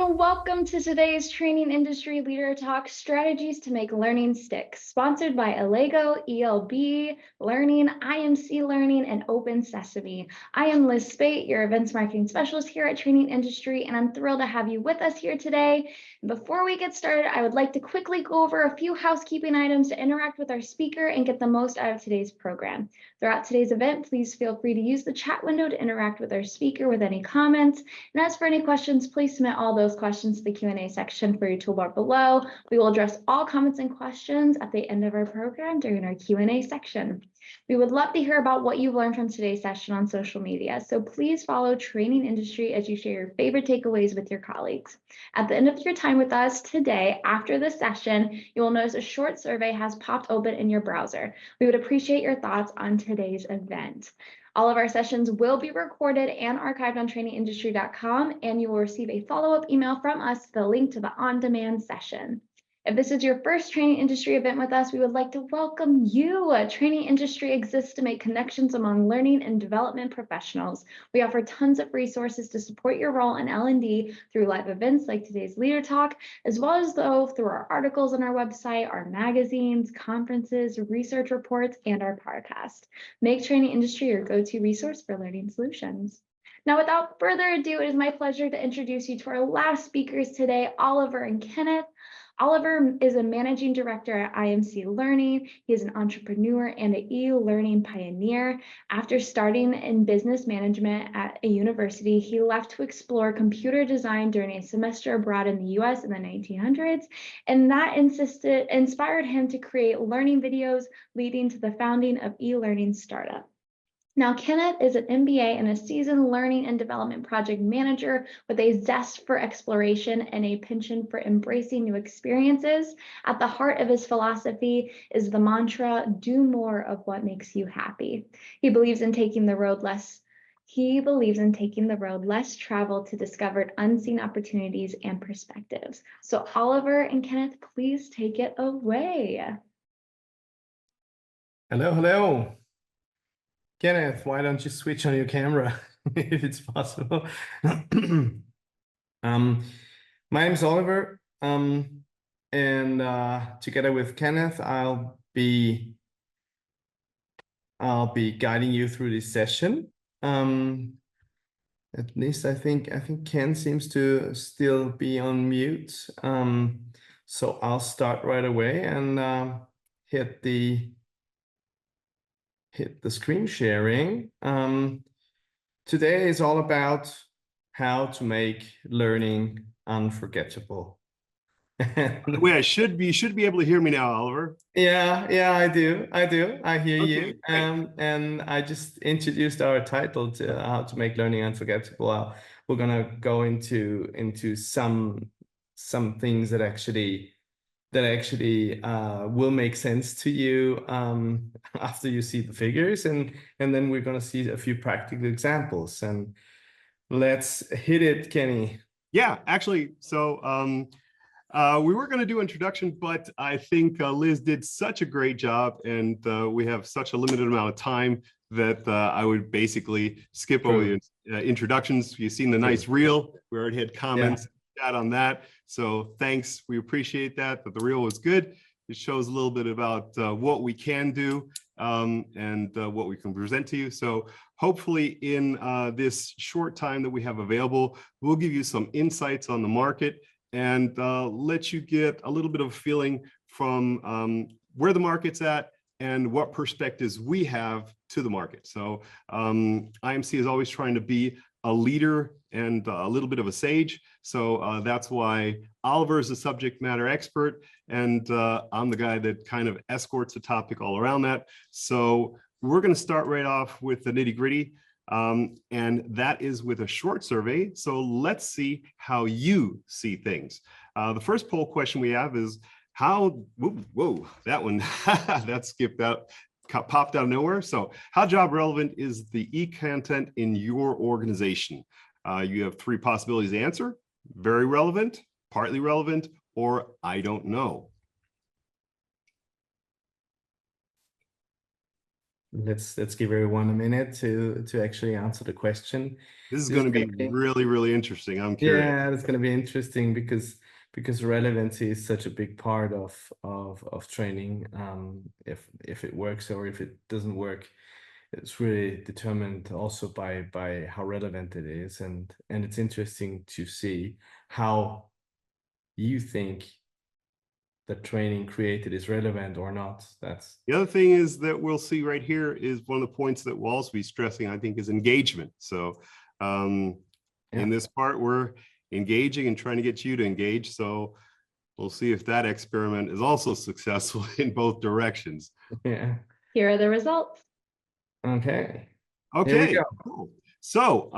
and welcome to today's Training Industry Leader Talk, Strategies to Make Learning Stick, sponsored by Allego, ELB, Learning, IMC Learning, and Open Sesame. I am Liz Spate, your events marketing specialist here at Training Industry, and I'm thrilled to have you with us here today. And before we get started, I would like to quickly go over a few housekeeping items to interact with our speaker and get the most out of today's program. Throughout today's event, please feel free to use the chat window to interact with our speaker with any comments. And as for any questions, please submit all those questions to the Q&A section for your toolbar below. We will address all comments and questions at the end of our program during our Q&A section. We would love to hear about what you've learned from today's session on social media, so please follow Training Industry as you share your favorite takeaways with your colleagues. At the end of your time with us today, after this session, you will notice a short survey has popped open in your browser. We would appreciate your thoughts on today's event. All of our sessions will be recorded and archived on trainingindustry.com, and you will receive a follow-up email from us to the link to the on-demand session. If this is your first Training Industry event with us, we would like to welcome you. Training Industry exists to make connections among learning and development professionals. We offer tons of resources to support your role in L&D through live events like today's Leader Talk, as well as through our articles on our website, our magazines, conferences, research reports, and our podcast. Make Training Industry your go-to resource for learning solutions. Now, without further ado, it is my pleasure to introduce you to our last speakers today, Oliver and Kenneth. Oliver is a managing director at IMC Learning. He is an entrepreneur and an e-learning pioneer. After starting in business management at a university, he left to explore computer design during a semester abroad in the US in the 1900s, and that inspired him to create learning videos, leading to the founding of e-learning startup. Now, Kenneth is an MBA and a seasoned learning and development project manager with a zest for exploration and a penchant for embracing new experiences. At the heart of his philosophy is the mantra, do more of what makes you happy. He believes in taking the road less traveled to discover unseen opportunities and perspectives. So Oliver and Kenneth, please take it away. Hello. Kenneth, why don't you switch on your camera if it's possible? My name is Oliver, and together with Kenneth, I'll be guiding you through this session. At least I think Ken seems to still be on mute. So I'll start right away and hit the screen sharing. Today is all about how to make learning unforgettable. Wait, you should be able to hear me now, Oliver. Yeah, I do. I hear you. Great. And I just introduced our title to how to make learning unforgettable. We're gonna go into some things that actually will make sense to you after you see the figures, and then we're going to see a few practical examples. And let's hit it, Kenny. Yeah, actually, so we were going to do introduction, but I think Liz did such a great job, and we have such a limited amount of time that I would basically skip over the introductions. You've seen the nice reel. We already had comments. Chat on that, so thanks, we appreciate that the reel was good. It shows a little bit about what we can do and what we can present to you. So hopefully in this short time that we have available, we'll give you some insights on the market and let you get a little bit of a feeling from where the market's at and what perspectives we have to the market. So IMC is always trying to be a leader and a little bit of a sage. So that's why Oliver is a subject matter expert, and I'm the guy that kind of escorts the topic all around that. So we're going to start right off with the nitty gritty, and that is with a short survey. So let's see how you see things. The first poll question we have is whoa, that one, that skipped out. Popped out of nowhere. So how job relevant is the e-content in your organization? You have three possibilities to answer: very relevant, partly relevant, or I don't know. let's give everyone a minute to actually answer the question. This is This going is to be gonna be- really, really interesting. I'm curious. Yeah, it's going to be interesting because relevancy is such a big part of training. If it works or if it doesn't work, it's really determined also by how relevant it is, and it's interesting to see how you think the training created is relevant or not. That's The other thing is that we'll see right here is one of the points that we'll also be stressing, I think, is engagement. So in Yeah. this part, we're engaging and trying to get you to engage. So we'll see if that experiment is also successful in both directions. Yeah. Here are the results. Okay. Here we Okay, go. cool. So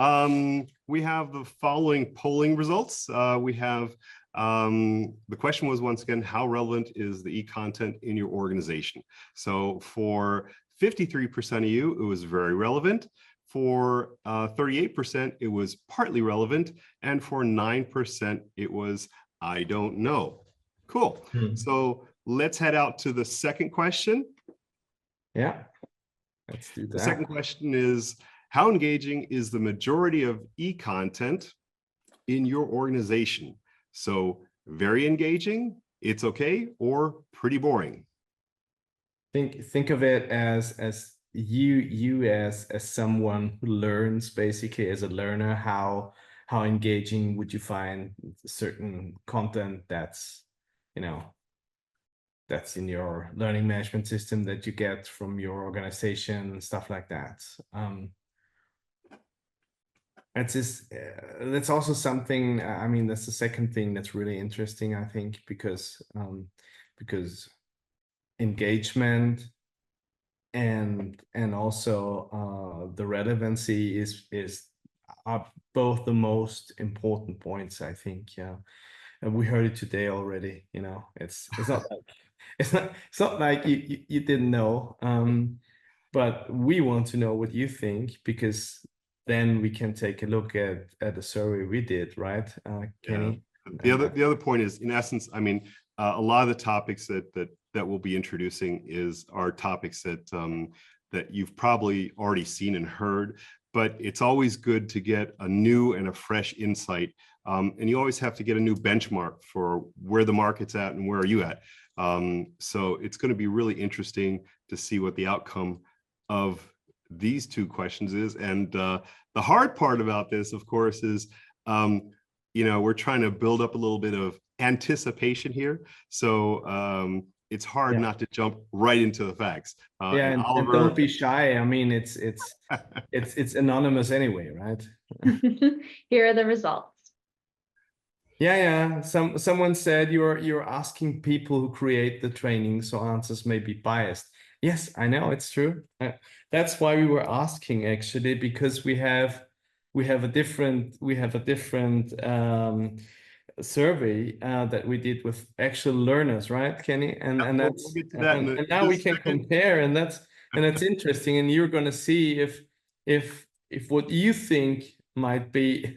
we have the following polling results. We have the question was once again, how relevant is the e-content in your organization? So for 53% of you, it was very relevant. For 38%, it was partly relevant. And for 9%, it was, I don't know. Cool. So let's head out to the second question. Yeah. Let's do The that. second question is, how engaging is the majority of e-content in your organization? So very engaging, it's okay, or pretty boring? Think of it as you as someone who learns, basically as a learner, how engaging would you find certain content that's, you know, that's in your learning management system that you get from your organization and stuff like that. It's just that's also something. I mean, that's the second thing that's really interesting, I think, because engagement and also the relevancy are both the most important points, I think. Yeah, and we heard it today already. You know, it's not like it's not like you didn't know. But we want to know what you think, because then we can take a look at the survey we did, right, Kenny? Yeah. The other point is, in essence, I mean, a lot of the topics that we'll be introducing are topics that that you've probably already seen and heard, but it's always good to get a new and a fresh insight. And you always have to get a new benchmark for where the market's at and where are you at. So it's going to be really interesting to see what the outcome of these two questions is. And the hard part about this, of course, is we're trying to build up a little bit of anticipation here. So it's hard not to jump right into the facts. Yeah, and Oliver, don't be shy. I mean, it's anonymous anyway, right? Here are the results. Yeah. Someone said you're asking people who create the training, so answers may be biased. Yes, I know, it's true. That's why we were asking, actually, because we have a different survey that we did with actual learners, right, Kenny? And that's we'll get to that and now we can compare, and that's interesting. And you're going to see if what you think might be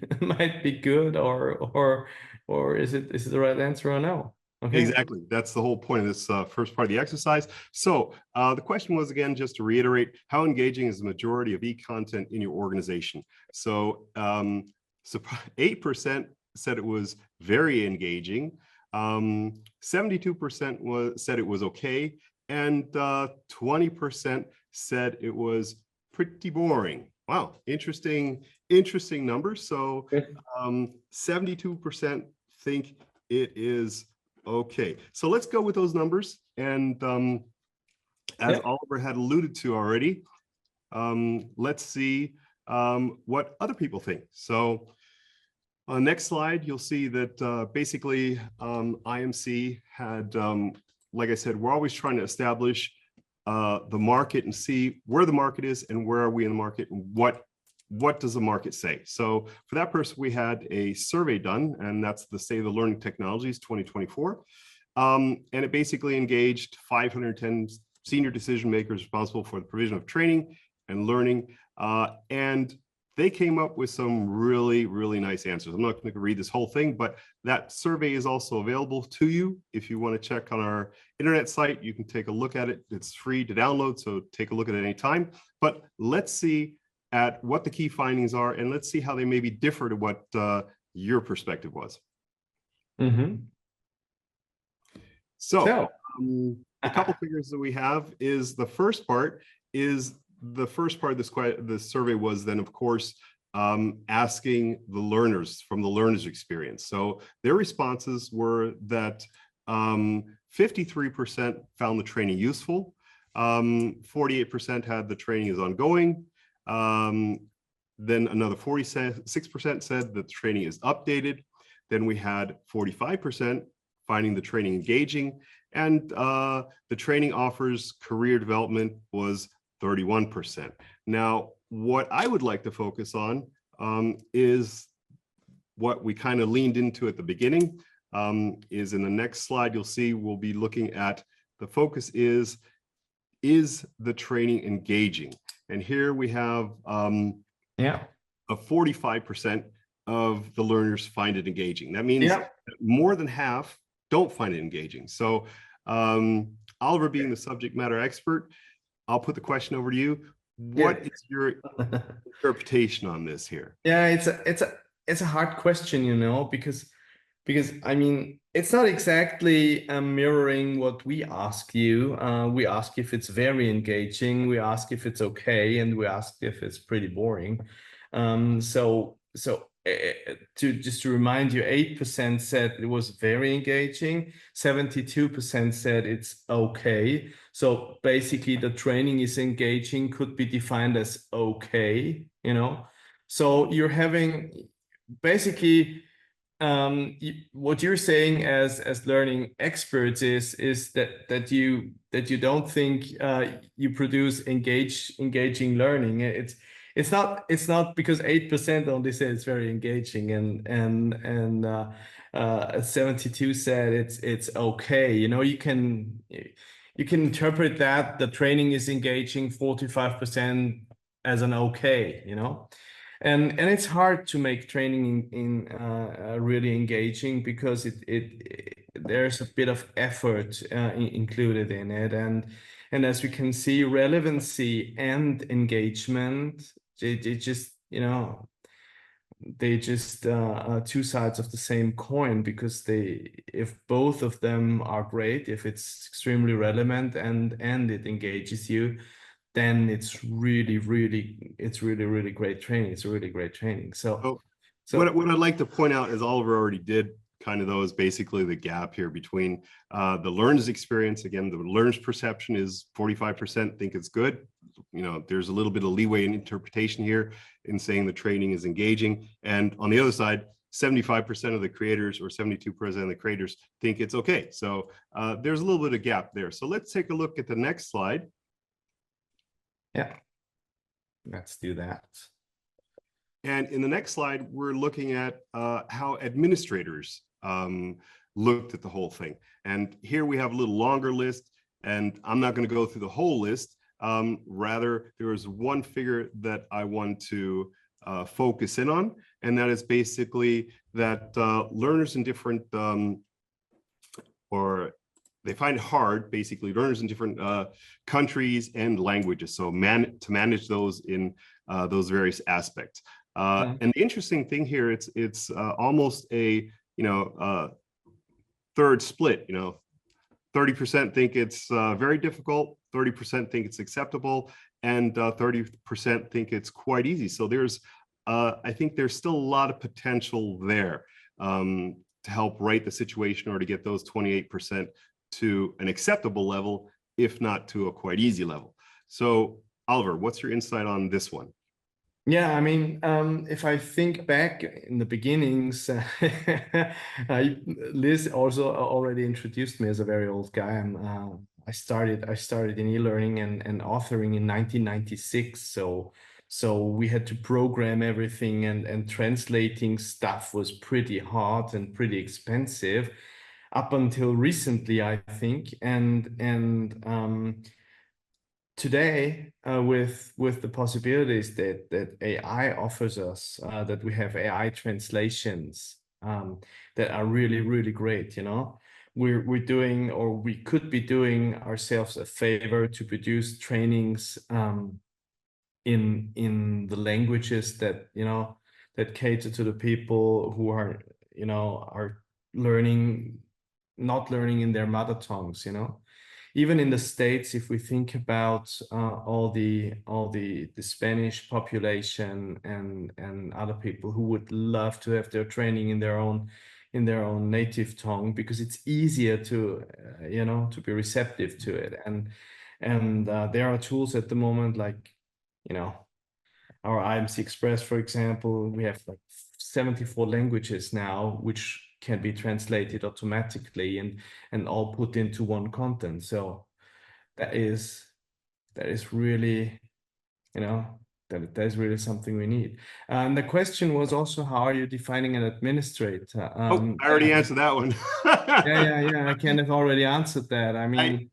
good or is it the right answer or no? Okay. Exactly. That's the whole point of this first part of the exercise. So the question was, again, just to reiterate, how engaging is the majority of e-content in your organization? So 8% said it was very engaging. 72% said it was okay. And 20% said it was pretty boring. Wow, interesting numbers. So 72% think it is okay. So let's go with those numbers. And as Oliver had alluded to already, let's see what other people think. So on the next slide, you'll see that basically IMC had, like I said, we're always trying to establish the market and see where the market is and where are we in the market and what does the market say. So for that purpose, we had a survey done, and that's the State of the Learning Technologies 2024. And it basically engaged 510 senior decision makers responsible for the provision of training and learning. And they came up with some really, really nice answers. I'm not going to read this whole thing, but that survey is also available to you. If you want to check on our internet site, you can take a look at it. It's free to download, so take a look at it any time. But let's see at what the key findings are, and let's see how they maybe differ to what your perspective was. So a couple figures that we have is the first part of this survey was then, of course, asking the learners from the learners experience. So their responses were that 53% found the training useful, 48% had the training is ongoing, then another 46% said that the training is updated. Then we had 45% finding the training engaging, and the training offers career development was 31%. Now, what I would like to focus on is what we kind of leaned into at the beginning, is in the next slide, you'll see we'll be looking at the focus is the training engaging? And here we have a 45% of the learners find it engaging. That means that more than half don't find it engaging. So Oliver, being the subject matter expert, I'll put the question over to you. What is your interpretation on this here? Yeah, it's a hard question, you know, because I mean, it's not exactly mirroring what we ask you. We ask if it's very engaging, we ask if it's okay, and we ask if it's pretty boring. Just to remind you, 8% said it was very engaging, 72% said it's okay. So basically the training is engaging could be defined as okay, you know. So you're having basically what you're saying as learning experts is that you don't think you produce engaging learning. It's not because 8% only said it's very engaging and 72 said it's okay. You know, you can interpret that the training is engaging 45% as an okay, you know. And it's hard to make training in really engaging because there's a bit of effort included in it, and as we can see, relevancy and engagement, they just, you know, they just two sides of the same coin, because if both of them are great, if it's extremely relevant and it engages you, then it's really great training. It's a really great training. So what I'd like to point out, as Oliver already did, kind of though, is basically the gap here between the learner's experience. Again, the learner's perception is 45% think it's good. You know, there's a little bit of leeway in interpretation here in saying the training is engaging. And on the other side, 75% of the creators or 72% of the creators think it's okay. So there's a little bit of gap there. So let's take a look at the next slide. Yeah, let's do that. And in the next slide, we're looking at how administrators looked at the whole thing. And here we have a little longer list, and I'm not going to go through the whole list. Rather, there is one figure that I want to focus in on, and that is basically that learners in different they find it hard, basically, learners in different countries and languages. So to manage those in those various aspects. And the interesting thing here, it's almost a, you know, third split. You know, 30% think it's very difficult, 30% think it's acceptable, and 30% think it's quite easy. So there's, I think there's still a lot of potential there to help right the situation, or to get those 28% to an acceptable level, if not to a quite easy level. So Oliver, what's your insight on this one? Yeah, I mean, if I think back in the beginnings, Liz also already introduced me as a very old guy. I started in e-learning and authoring in 1996. So we had to program everything, and translating stuff was pretty hard and pretty expensive up until recently, I think. And today, with the possibilities that AI offers us, that we have AI translations that are really, really great, you know. We're doing, or we could be doing ourselves a favor to produce trainings in the languages that, you know, that cater to the people who are, you know, are not learning in their mother tongues, you know. Even in the States, if we think about all the Spanish population and other people who would love to have their training in their own native tongue, because it's easier to you know, to be receptive to it. And there are tools at the moment, like, you know, our IMC Express, for example. We have like 74 languages now, which can be translated automatically and all put into one content. So that is really, you know, that is really something we need. And the question was also, how are you defining an administrator? Oh, I already answered that one. Yeah. I kind of already answered that. I mean,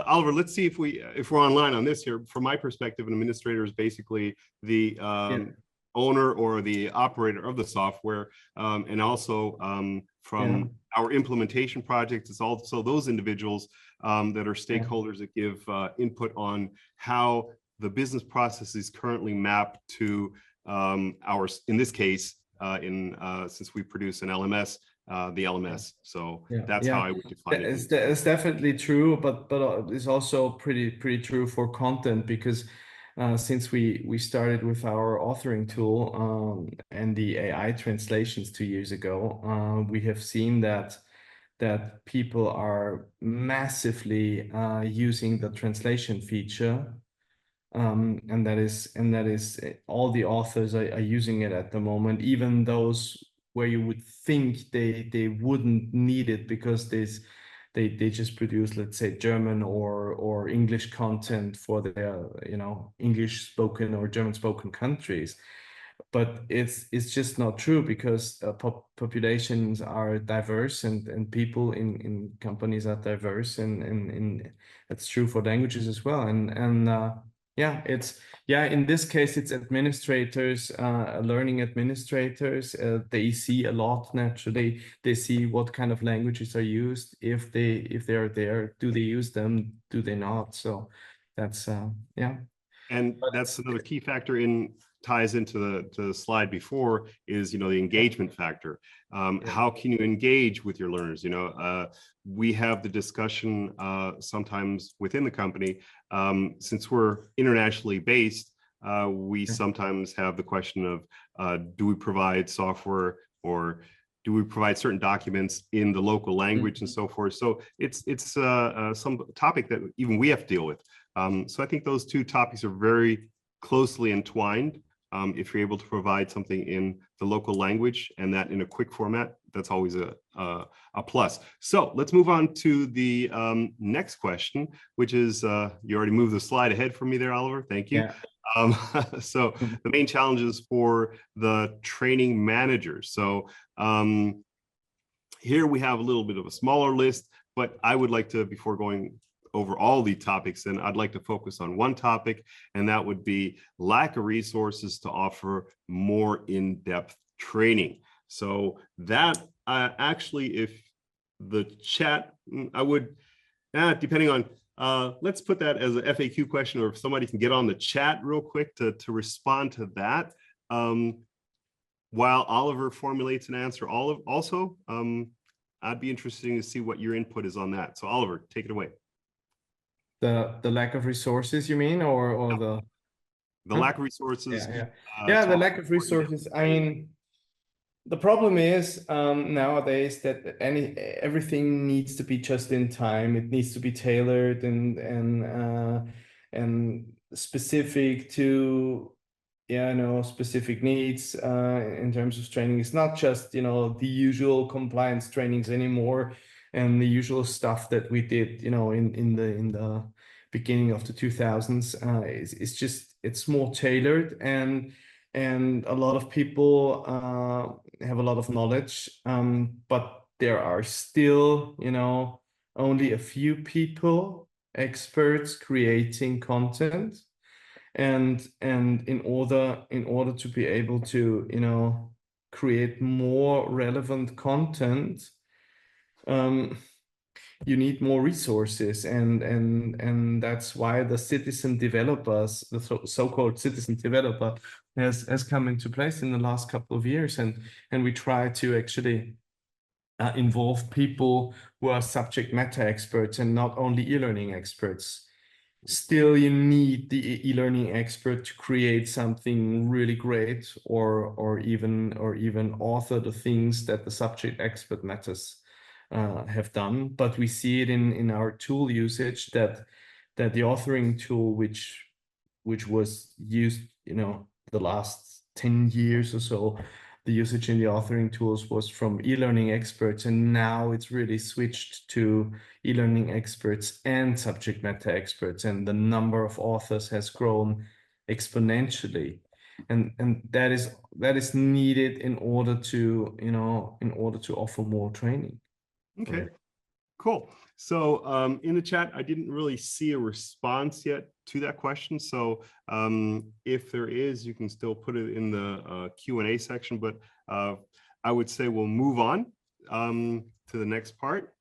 Oliver, let's see if we're online on this here. From my perspective, an administrator is basically the owner or the operator of the software, and also from our implementation projects, it's also those individuals that are stakeholders that give input on how the business process is currently mapped to our, in this case, since we produce an LMS, the LMS. So that's how I would define it. It's definitely true, but it's also pretty true for content, because since we started with our authoring tool and the AI translations 2 years ago, we have seen that people are massively using the translation feature. And that is all the authors are using it at the moment, even those where you would think they wouldn't need it, because they just produce, let's say, German or English content for their, you know, English spoken or German spoken countries. But it's just not true, because populations are diverse, and people in companies are diverse, and that's true for languages as well. And in this case, it's administrators, learning administrators. They see a lot naturally. They see what kind of languages are used. If they are there, do they use them? Do they not? So that's And that's another key factor ties into the slide before, is, you know, the engagement factor. How can you engage with your learners? You know, we have the discussion sometimes within the company, since we're internationally based, we sometimes have the question of, do we provide software, or do we provide certain documents in the local language and so forth? So it's some topic that even we have to deal with. So I think those two topics are very closely entwined. If you're able to provide something in the local language, and that in a quick format, that's always a plus. So let's move on to the next question, which is, you already moved the slide ahead for me there, Oliver. Thank you. So the main challenges for the training managers. So here we have a little bit of a smaller list, but I would like to, before going over all the topics, and I'd like to focus on one topic, and that would be lack of resources to offer more in-depth training. So that actually, if the chat, I would, depending on, let's put that as an FAQ question, or if somebody can get on the chat real quick to respond to that. While Oliver formulates an answer, also, I'd be interested to see what your input is on that. So Oliver, take it away. The lack of resources, you mean, or the lack of resources? The lack of resources. I mean, the problem is nowadays that everything needs to be just in time. It needs to be tailored and specific to specific needs in terms of training. It's not just the usual compliance trainings anymore, and the usual stuff that we did in the beginning of the 2000s. It's more tailored, and a lot of people have a lot of knowledge, but there are still only a few people experts creating content, and in order to be able to, you know, create more relevant content, you need more resources, and that's why the citizen developers, the so-called citizen developer, has come into place in the last couple of years, and we try to actually involve people who are subject matter experts and not only e-learning experts. Still, you need the e-learning expert to create something really great, or even author the things that the subject expert matters have done. But we see it in our tool usage, that the authoring tool, which was used, you know, the last 10 years or so, the usage in the authoring tools was from e-learning experts, and now it's really switched to e-learning experts and subject matter experts, and the number of authors has grown exponentially, and that is needed in order to, you know, in order to offer more training. Okay, Right. cool. So in the chat, I didn't really see a response yet to that question. So if there is, you can still put it in the Q&A section, but I would say we'll move on to the next part.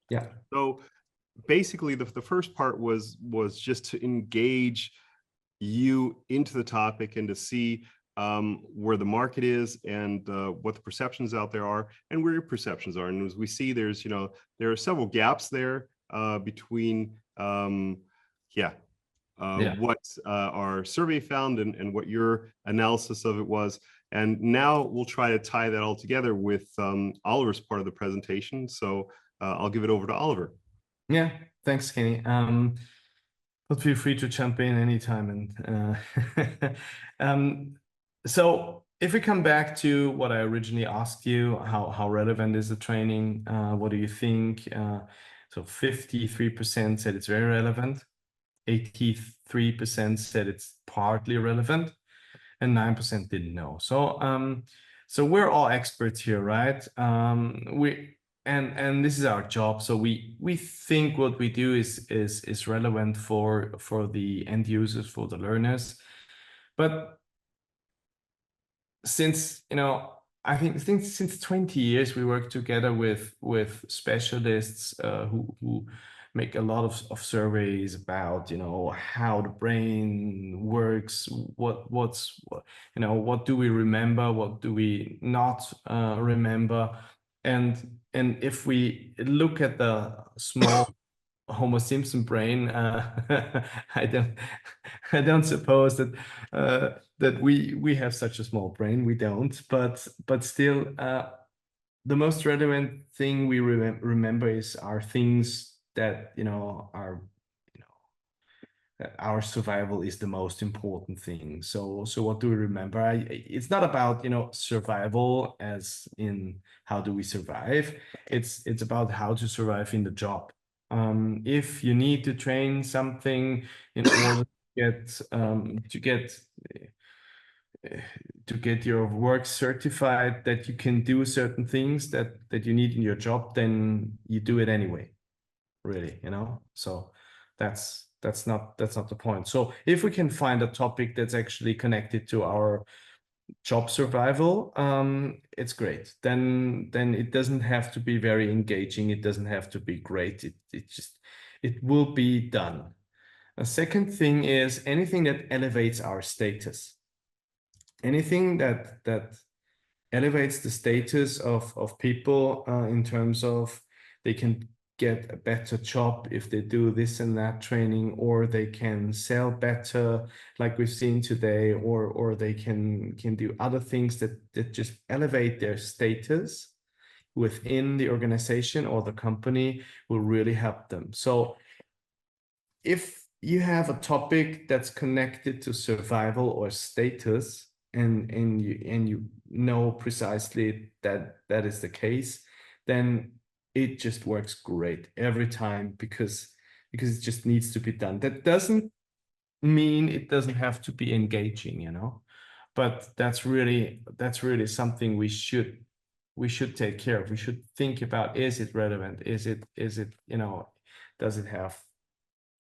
Yeah. So basically the first part was just to engage you into the topic and to see where the market is, and what the perceptions out there are, and where your perceptions are. And as we see, there's, you know, there are several gaps there between what our survey found and what your analysis of it was. And now we'll try to tie that all together with Oliver's part of the presentation. So I'll give it over to Oliver. Yeah, thanks, Kenny. But feel free to jump in anytime. And so if we come back to what I originally asked you, how relevant is the training? What do you think? So 53% said it's very relevant, 83% said it's partly relevant, and 9% didn't know. So we're all experts here, right? And this is our job. So we think what we do is relevant for the end users, for the learners. But since, you know, I think since 20 years we work together with specialists who make a lot of surveys about, you know, how the brain works, what's you know, what do we remember, what do we not remember, and if we look at the small Homer Simpson brain, I don't suppose that that we have such a small brain. We don't, but still, the most relevant thing we remember are things that, you know, are, you know, our survival is the most important thing. So what do we remember? It's not about, you know, survival as in how do we survive. It's about how to survive in the job. If you need to train something in order to get your work certified, that you can do certain things that you need in your job, then you do it anyway, really, you know. So that's not the point. So if we can find a topic that's actually connected to our job survival, it's great. Then it doesn't have to be very engaging, it doesn't have to be great, it will be done. A second thing is anything that elevates our status, anything that elevates the status of people in terms of they can get a better job if they do this and that training, or they can sell better like we've seen today, or they can do other things that just elevate their status within the organization or the company, will really help them. So if you have a topic that's connected to survival or status, and you know precisely that is the case, then it just works great every time, because it just needs to be done. That doesn't mean it doesn't have to be engaging, you know, but that's really something we should take care of. We should think about, is it relevant? Is it, you know, does it have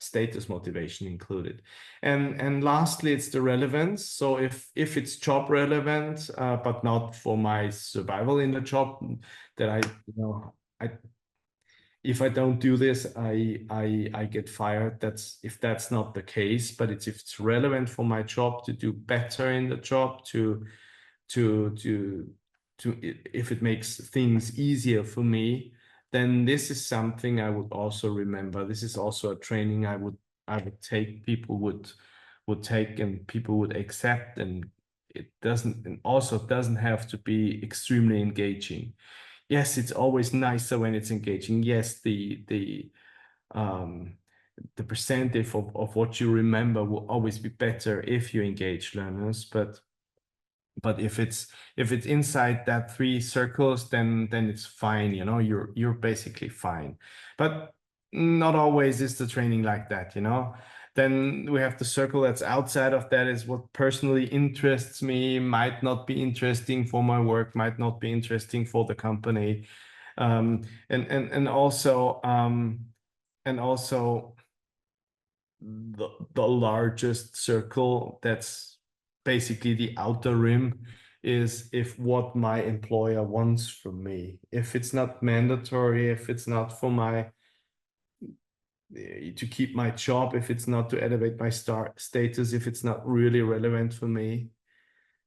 status motivation included. And lastly, it's the relevance. So if it's job relevant, but not for my survival in the job, that if I don't do this, I get fired. If that's not the case, but if it's relevant for my job to do better in the job, if it makes things easier for me, then this is something I would also remember. This is also a training I would take, people would take, and people would accept, and it doesn't have to be extremely engaging. Yes, it's always nicer when it's engaging. Yes, the percentage of what you remember will always be better if you engage learners, but if it's inside that 3 circles, then it's fine. You're basically fine. But not always is the training like that. Then we have the circle that's outside of that, is what personally interests me, might not be interesting for my work, might not be interesting for the company, and also the largest circle, that's basically the outer rim, is if what my employer wants from me. If it's not mandatory, if it's not for to keep my job, if it's not to elevate my status, if it's not really relevant for me,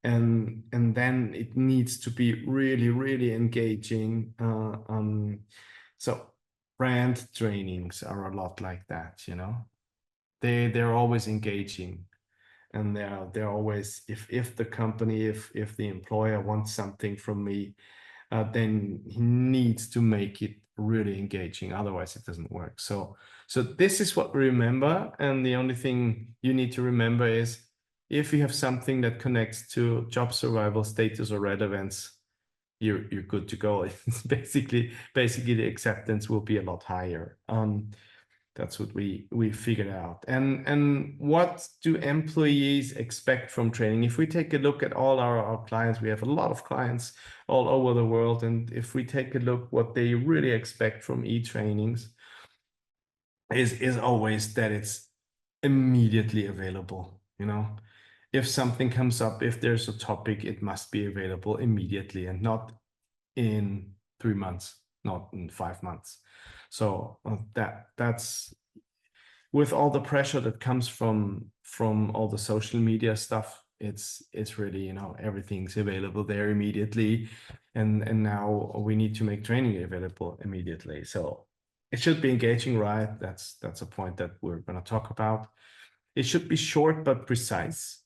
and then it needs to be really, really engaging. So brand trainings are a lot like that. They're always engaging, and they're always, if the company, if the employer wants something from me, then he needs to make it really engaging, otherwise it doesn't work. So this is what we remember, and the only thing you need to remember is, if you have something that connects to job survival, status, or relevance, you're good to go. It's basically the acceptance will be a lot higher. That's what we figured out. And what do employees expect from training? If we take a look at all our clients, we have a lot of clients all over the world. And if we take a look what they really expect from e-trainings, is always that it's immediately available. If something comes up, if there's a topic, it must be available immediately, and not in 3 months, not in 5 months. So that's, with all the pressure that comes from all the social media stuff, it's really, everything's available there immediately, and now we need to make training available immediately. So it should be engaging, right? That's a point that we're going to talk about. It should be short but precise.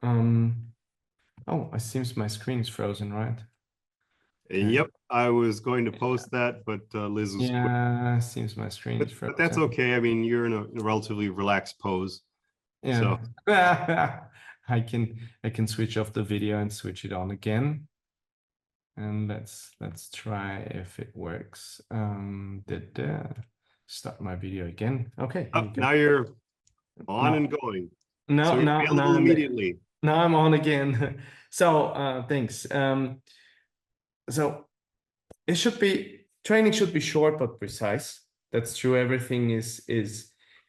Oh, it seems my screen is frozen, right? Okay. Yep, I was going to post that, but Liz was. Yeah, seems my screen is frozen. But that's okay. I mean, you're in a relatively relaxed pose. Yeah. So I can switch off the video and switch it on again. And let's try if it works. Start my video again. Okay. now you're on and going. No, so no, available immediately. Now I'm on again. So thanks. So training should be short but precise. That's true. Everything is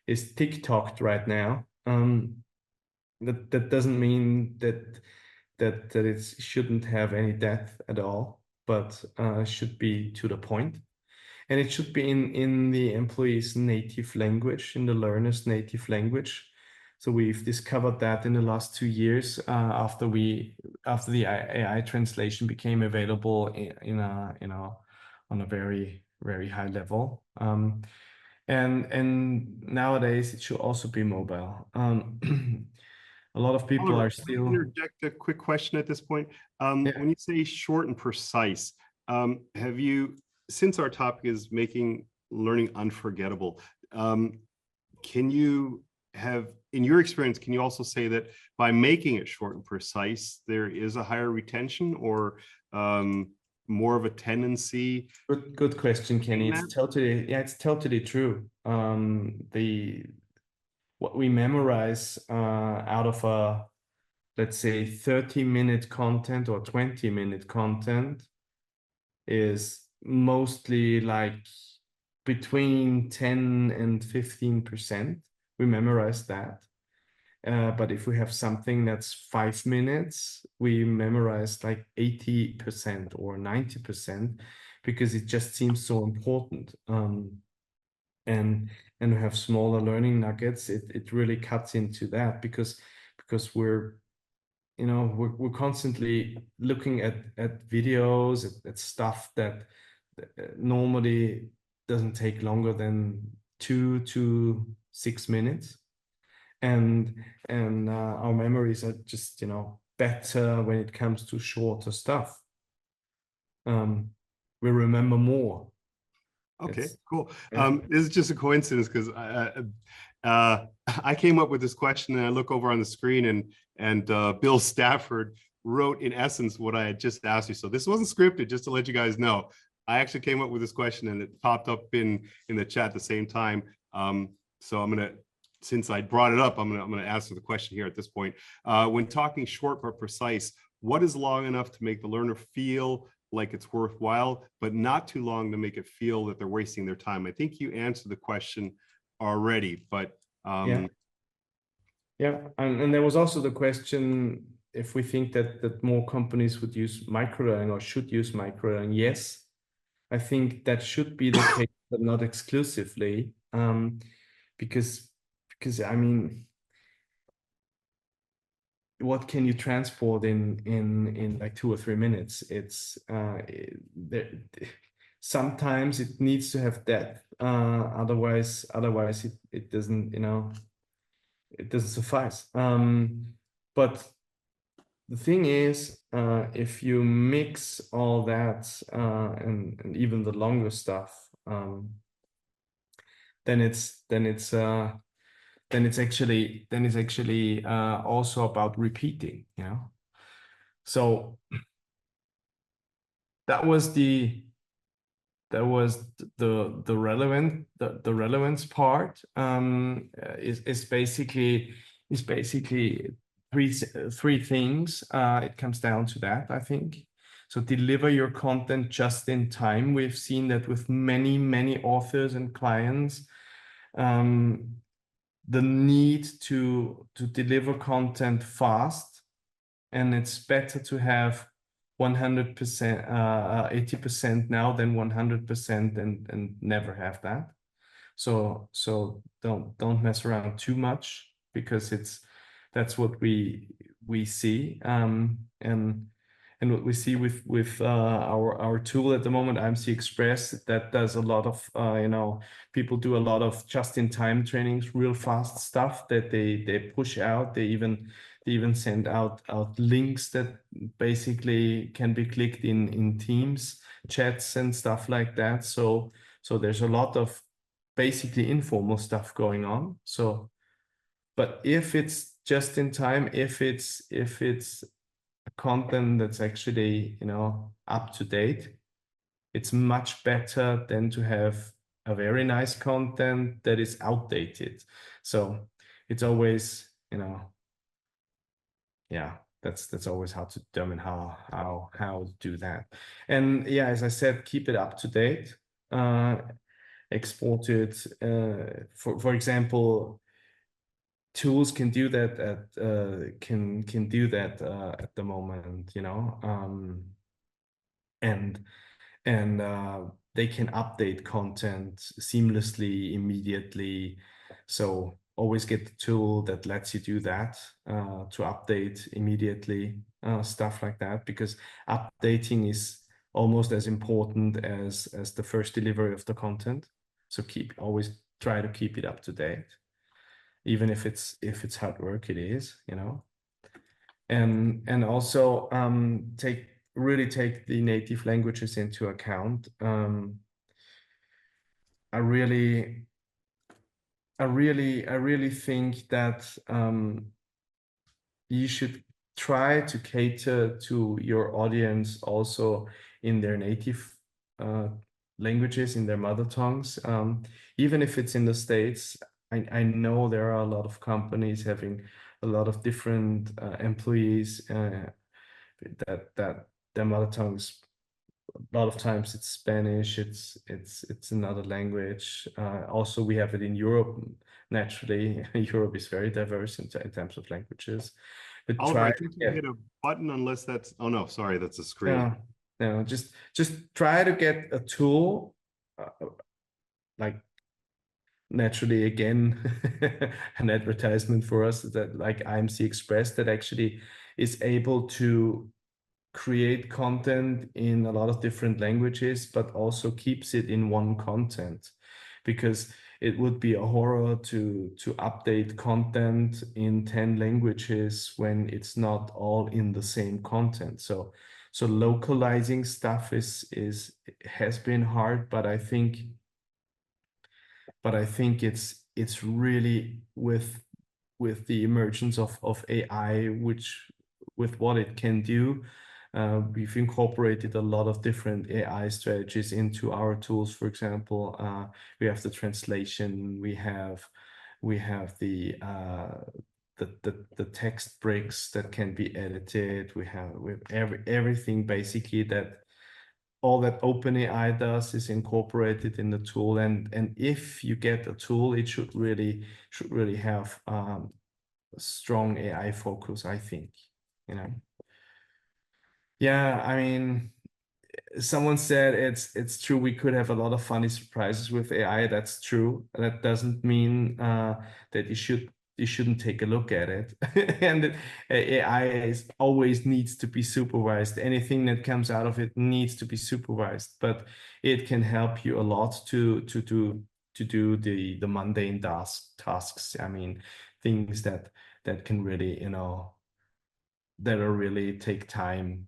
TikToked right now. That doesn't mean that it shouldn't have any depth at all, but should be to the point. And it should be in the employee's native language, in the learner's native language. So we've discovered that in the last 2 years, after the AI translation became available on a very, very high level. And nowadays it should also be mobile. A lot of people are still. Interject a quick question at this point. When you say short and precise, have you, since our topic is making learning unforgettable, can you have, in your experience, can you also say that by making it short and precise, there is a higher retention, or more of a tendency? Good question, Kenny. It's totally true. What we memorize out of a, let's say, 30-minute content or 20-minute content is mostly like between 10 and 15%. We memorize that. But if we have something that's 5 minutes, we memorize like 80% or 90% because it just seems so important. And we have smaller learning nuggets. It really cuts into that because we're we're constantly looking at videos, at stuff that normally doesn't take longer than 2 to 6 minutes. And our memories are just better when it comes to shorter stuff. We remember more. Okay, It's, cool. yeah. This is just a coincidence because I came up with this question and I look over on the screen and Bill Stafford wrote in essence what I had just asked you. So this wasn't scripted, just to let you guys know. I actually came up with this question and it popped up in the chat at the same time. So I'm gonna, since I brought it up, I'm gonna answer the question here at this point. When talking short but precise, what is long enough to make the learner feel like it's worthwhile, but not too long to make it feel that they're wasting their time? I think you answered the question already, but yeah. And there was also the question if we think that more companies would use microlearning or should use microlearning. Yes, I think that should be the case, but not exclusively. Because I mean, what can you transport in like 2 or 3 minutes? It's sometimes it needs to have depth. Otherwise it doesn't, it doesn't suffice. But the thing is, if you mix all that and even the longer stuff, then it's actually also about repeating, So that was the relevance part. Is basically three things. It comes down to that, I think. So deliver your content just in time. We've seen that with many authors and clients. The need to deliver content fast, and it's better to have 100%, 80% now than 100% and never have that. So don't mess around too much because that's what we see. And what we see with our tool at the moment, IMC Express, that does a lot of people do a lot of just-in-time trainings, real fast stuff that they push out. They even send out links that basically can be clicked in Teams chats and stuff like that. So there's a lot of basically informal stuff going on. So, but if it's just in time, if it's content that's actually up to date, it's much better than to have a very nice content that is outdated. So it's always that's always how to determine how to do that. And yeah, as I said, keep it up to date. Export it. For example, tools can do that can do that at the moment, and they can update content seamlessly, immediately. So always get the tool that lets you do that, to update immediately, stuff like that, because updating is almost as important as the first delivery of the content. So always try to keep it up to date, even if it's hard work, it is, and also really take the native languages into account. I really think that you should try to cater to your audience also in their native languages, in their mother tongues, even if it's in the States. I know there are a lot of companies having a lot of different employees that their mother tongues lot of times it's Spanish, it's another language. Also, we have it in Europe. Naturally, Europe is very diverse in terms of languages. But Oliver, I try, think you yeah, hit a button unless that's, oh no, sorry, that's a screen. no, no, just try to get a tool, like naturally again, an advertisement for us that like IMC Express that actually is able to create content in a lot of different languages, but also keeps it in one content, because it would be a horror to update content in 10 languages when it's not all in the same content. So localizing stuff has been hard, but I think it's really with the emergence of AI, which with what it can do, we've incorporated a lot of different AI strategies into our tools. For example, we have the translation, we have the text bricks that can be edited. We have everything basically that all that OpenAI does is incorporated in the tool. And if you get a tool, it should really have a strong AI focus, I think, you know. Yeah, I mean, someone said it's true, we could have a lot of funny surprises with AI. That's true. That doesn't mean that you shouldn't take a look at it. And AI always needs to be supervised. Anything that comes out of it needs to be supervised, but it can help you a lot to do the mundane tasks. I mean, things that can really, you know, that are really take time.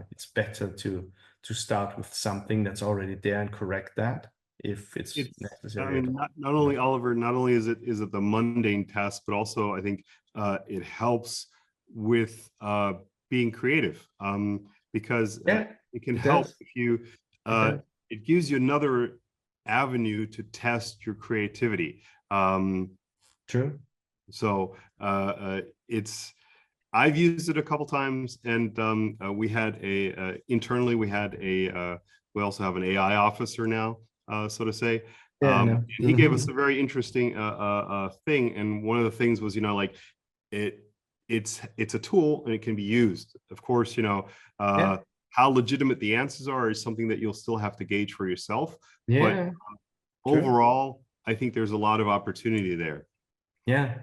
It's better to start with something that's already there and correct that if it's I necessary. mean, not only Oliver, not only is it the mundane task, but also I think it helps with being creative, because Yeah, it can it help does. if you does. it gives you another avenue to test your creativity. True. So it's I've used it a couple times, and we had internally we had we also have an AI officer now, so to say. Yeah, I know. And he gave us a very interesting thing, and one of the things was, you know, like it's a tool and it can be used. Of course, you know, Yeah. how legitimate the answers are is something that you'll still have to gauge for yourself. But Yeah. True. overall, I think there's a lot of opportunity there. Yeah.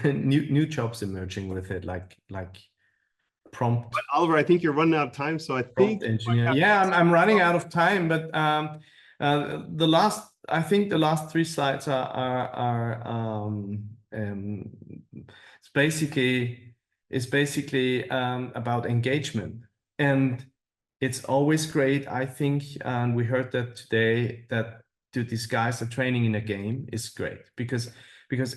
New jobs emerging with it, like prompt But Oliver, I think you're running out of time, so I think we might engineer. have Yeah, to I'm running out of time, but I think the last three slides are it's basically about engagement, and it's always great, I think, and we heard that today, that to disguise the training in a game is great, because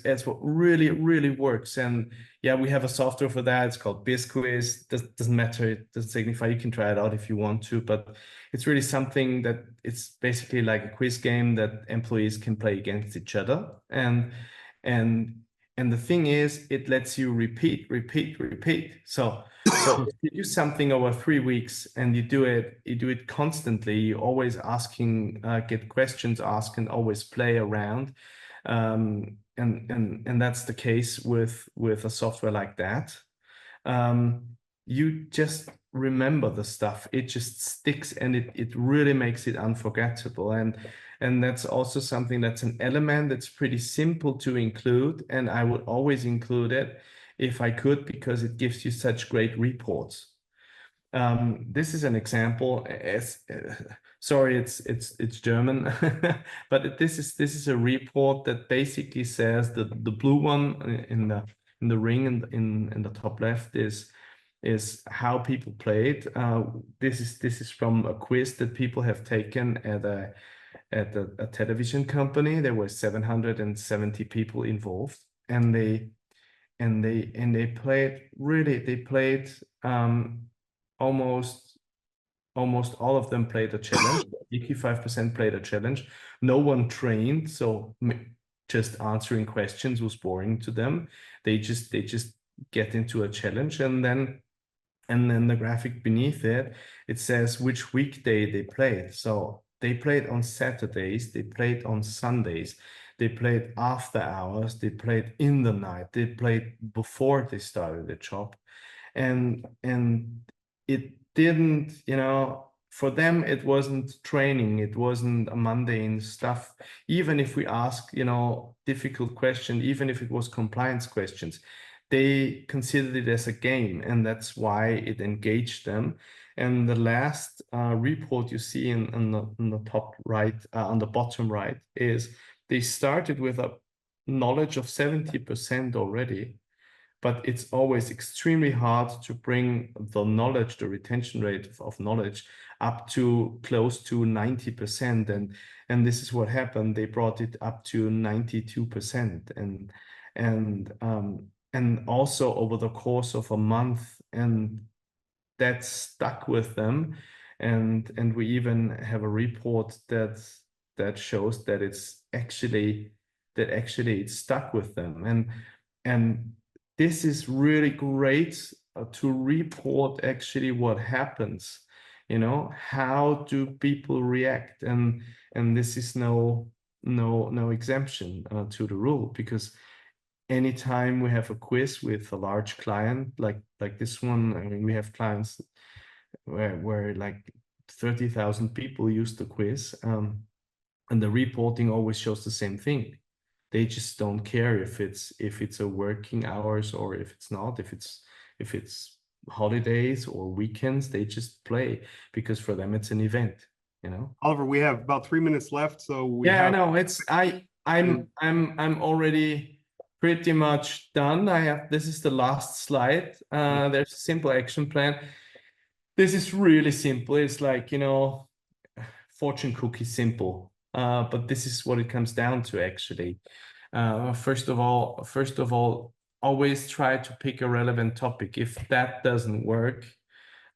it's what really works. And yeah, we have a software for that. It's called BizQuiz. Doesn't matter. It doesn't signify. You can try it out if you want to, but it's really something that it's basically like a quiz game that employees can play against each other. And the thing is, it lets you repeat. So if you do something over 3 weeks and you do it constantly, you're always asking, get questions asked, and always play around. And that's the case with a software like that. You just remember the stuff. It just sticks, and it really makes it unforgettable. And that's also something that's an element that's pretty simple to include, and I would always include it if I could, because it gives you such great reports. This is an example. Sorry, it's German, but this is a report that basically says that the blue one in the ring in the top left is how people played. This is from a quiz that people have taken at a television company. There were 770 people involved, and they played almost all of them played a challenge. 85% played a challenge. No one trained, so just answering questions was boring to them. They just get into a challenge, and then And then the graphic beneath it, it says which weekday they played. So they played on Saturdays, they played on Sundays, they played after hours, they played in the night, they played before they started the job. And it didn't, for them, it wasn't training, it wasn't a mundane stuff. Even if we ask, difficult question, even if it was compliance questions, they considered it as a game, and that's why it engaged them. And the last report you see in the top right, on the bottom right, is they started with a knowledge of 70% already, but it's always extremely hard to bring the knowledge, the retention rate of knowledge up to close to 90%. And this is what happened. They brought it up to 92%. And also over the course of a month, and that stuck with them. And we even have a report that shows that it's actually it stuck with them. And this is really great to report actually what happens. How do people react? And this is no exemption to the rule, because anytime we have a quiz with a large client like this one, I mean, we have clients where like 30,000 people use the quiz, and the reporting always shows the same thing. They just don't care if it's a working hours or if it's not, if it's holidays or weekends. They just play because for them it's an event. Oliver, we have about 3 minutes left, so I know I'm already pretty much done. This is the last slide. There's a simple action plan. This is really simple. It's like, fortune cookie simple. But this is what it comes down to actually. First of all, always try to pick a relevant topic. If that doesn't work,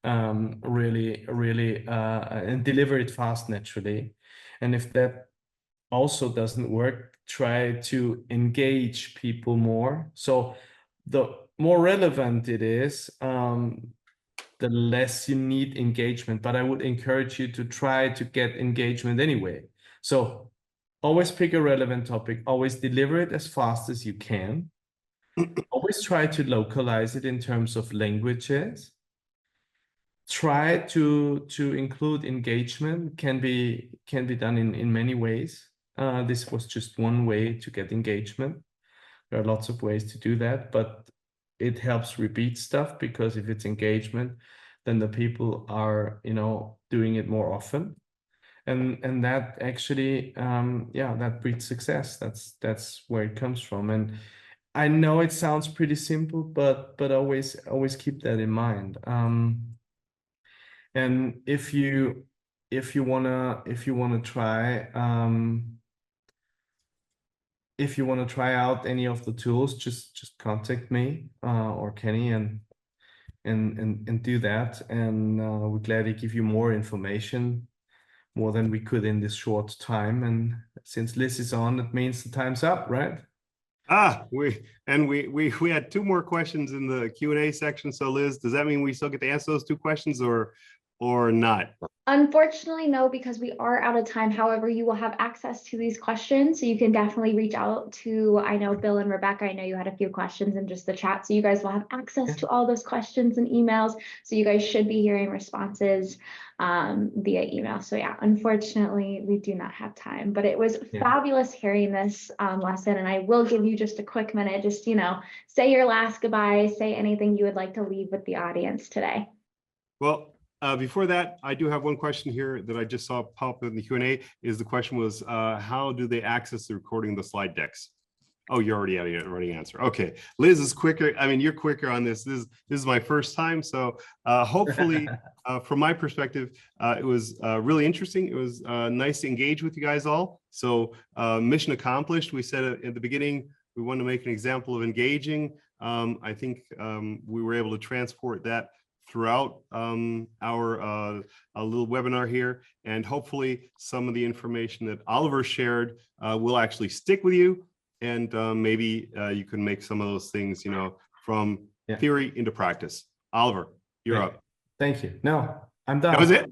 really, and deliver it fast naturally. And if that also doesn't work, try to engage people more. So the more relevant it is, the less you need engagement, but I would encourage you to try to get engagement anyway. So always pick a relevant topic, always deliver it as fast as you can. Always try to localize it in terms of languages. Try to include engagement, can be done in many ways. This was just one way to get engagement. There are lots of ways to do that, but it helps repeat stuff, because if it's engagement, then the people are, doing it more often. And that actually, that breeds success. That's where it comes from. And I know it sounds pretty simple, but always keep that in mind. And if you wanna try, if you want to try out any of the tools, just contact me or Kenny and do that. And we're glad to give you more information, more than we could in this short time. And since Liz is on, it means the time's up, right? We had 2 more questions in the Q&A section. So Liz, does that mean we still get to answer those 2 questions or not? Unfortunately, no, because we are out of time. However, you will have access to these questions, so you can definitely reach out to, I know Bill and Rebecca, I know you had a few questions in just the chat, so you guys will have access to all those questions and emails. So you guys should be hearing responses via email. So yeah, unfortunately, we do not have time, but it was fabulous hearing this lesson. And I will give you just a quick minute, just, say your last goodbye, say anything you would like to leave with the audience today. Well, before that, I do have one question here that I just saw pop in the Q&A. The question was, how do they access the recording of the slide decks? Oh, you already had a running answer. Okay, Liz is quicker. I mean, you're quicker on this. This is my first time, so hopefully, from my perspective, it was really interesting. It was nice to engage with you guys all. So mission accomplished. We said at the beginning we wanted to make an example of engaging. I think we were able to transport that throughout our little webinar here, and hopefully some of the information that Oliver shared will actually stick with you, and maybe you can make some of those things, from theory into practice. Oliver. You're up. Thank you. No, I'm done. That was it?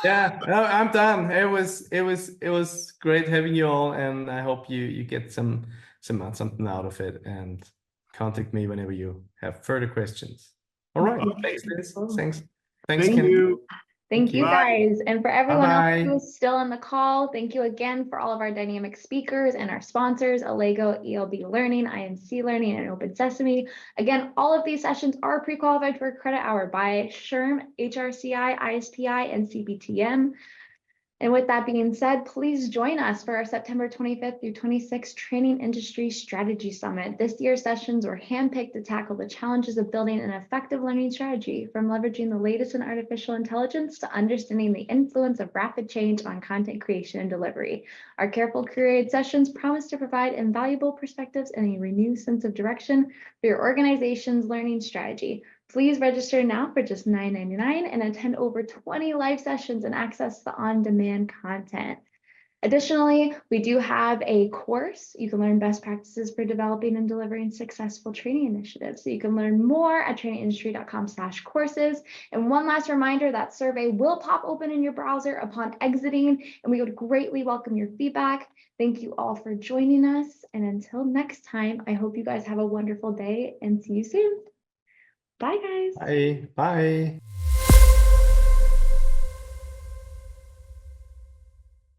Yeah, no, I'm done. It was great having you all, and I hope you get something out of it, and contact me whenever you have further questions. All right. Thanks, Liz. Thanks. Thank Ken. you. Thank you, Bye. guys. And for everyone else Bye-bye. who's still on the call, thank you again for all of our dynamic speakers and our sponsors, Allego, ELB Learning, IMC Learning, and Open Sesame. Again, all of these sessions are pre-qualified for credit hour by SHRM, HRCI, ISPI, and CBTM. And with that being said, please join us for our September 25th through 26th Training Industry Strategy Summit. This year's sessions were handpicked to tackle the challenges of building an effective learning strategy, from leveraging the latest in artificial intelligence to understanding the influence of rapid change on content creation and delivery. Our careful curated sessions promise to provide invaluable perspectives and a renewed sense of direction for your organization's learning strategy. Please register now for just $9.99 and attend over 20 live sessions and access the on-demand content. Additionally, we do have a course. You can learn best practices for developing and delivering successful training initiatives. So you can learn more at trainingindustry.com/courses. And one last reminder, that survey will pop open in your browser upon exiting, and we would greatly welcome your feedback. Thank you all for joining us. And until next time, I hope you guys have a wonderful day and see you soon. Bye, guys. Bye. Bye.